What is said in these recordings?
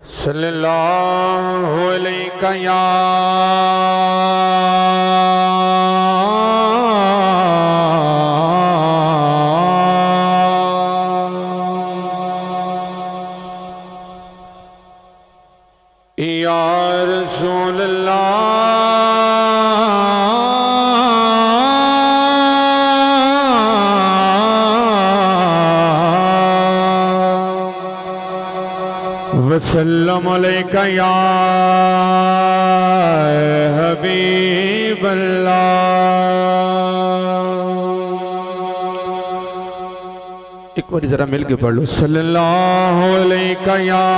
सल्लल्लाहु अलैहि या रसूल वसल्लम अलैका या हबीब अल्लाह। एक बार जरा मिल के पढ़ लो। सल्लल्लाहु अलैका या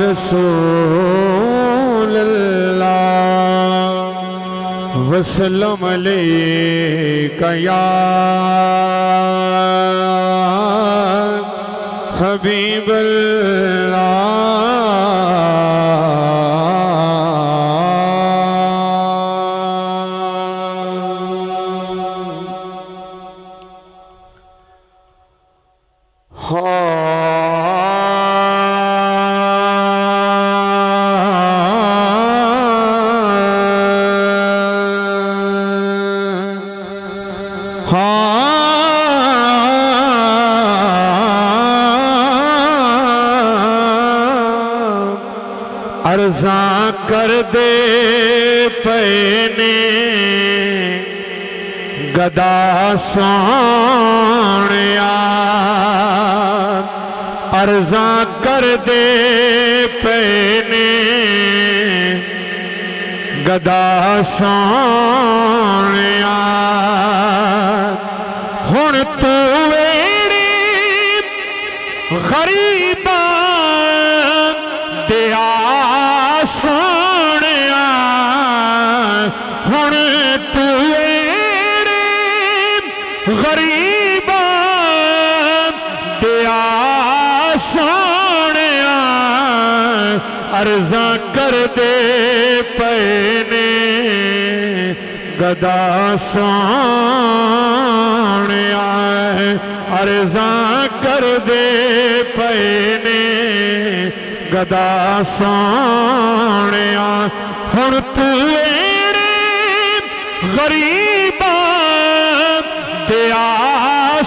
रसूल अल्लाह वसल्लम अलैका या हबीब अर्ज़ा कर दे पैने गदा सोनिया, अर्ज़ा कर दे पैने गदा सोनिया। हुण तू वेड़ी गरीबा दिया सोनिया, हुण तू गरीबा दिया सोनिया। अर्ज़ा कर दे पैने गदा सोनिया, अर्ज़ा कर दे पैने गदा सोनिया। हुण तू गरीबा दिया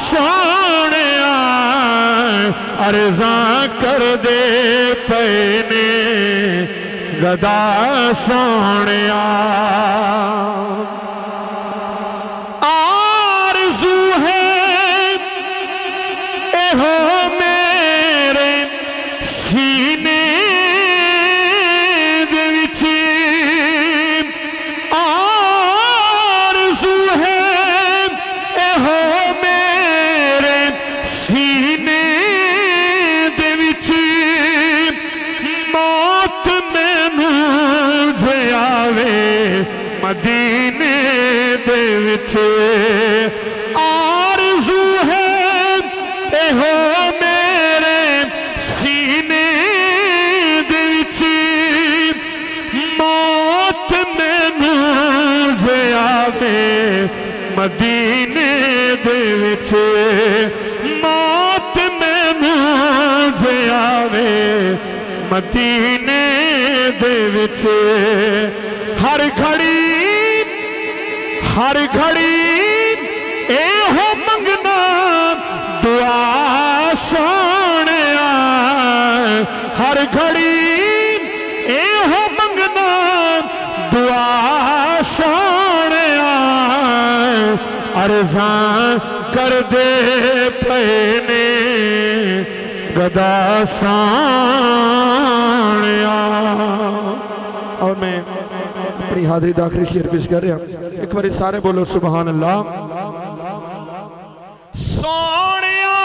सोनिया, अर्ज़ा कर दे पैने गदा सोनिया। आरज़ू है एहो मेरे सीने दे विच, आरज़ू है एहो मेरे सीने दे विच, मौत मैनू जे आवे मदीने दे विच। आरज़ू है एहो मेरे सीने दे विच, मौत मैनू जे आवे मदीने दे विच, मौत मैनू जे आवे मदीने दे विच। हर घड़ी एहो मंगना दुआ सोनिया, हर घड़ी एहो मंगना दुआ सोनिया। अर्ज़ा कर दे पैने गदा सोनिया। और मैं अपनी हाज़री दा आखिरी शेर पेश कर रहा। एक बार सारे बोलो सुभान अल्लाह। सोनिया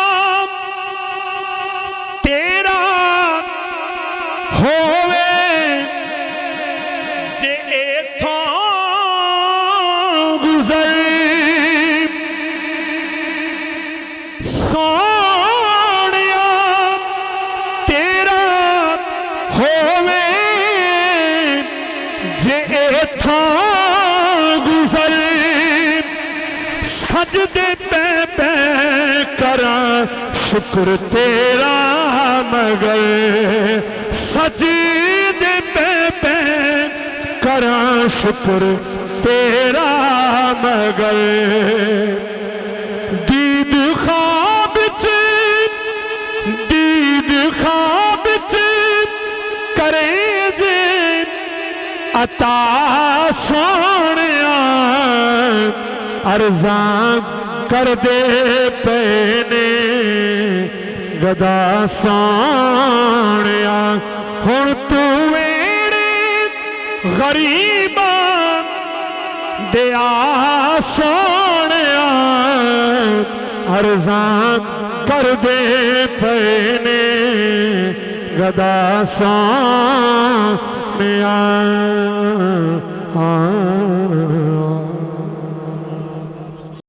तेरा होवे जे इथों गुज़र, सोनिया तेरा होवे जे इथों गुज़र, सजदे पे पे करा शुक्र तेरा मगर सजीदे पे करा शुक्र तेरा मगर दीद ख्वाब करे जे अता सोनिया अर्ज़ां कर दे पैने गदा सोनिया हुण तू वेड़े गरीबा दिया सोनिया अर्ज़ां कर दे पैने गदा सोनिया।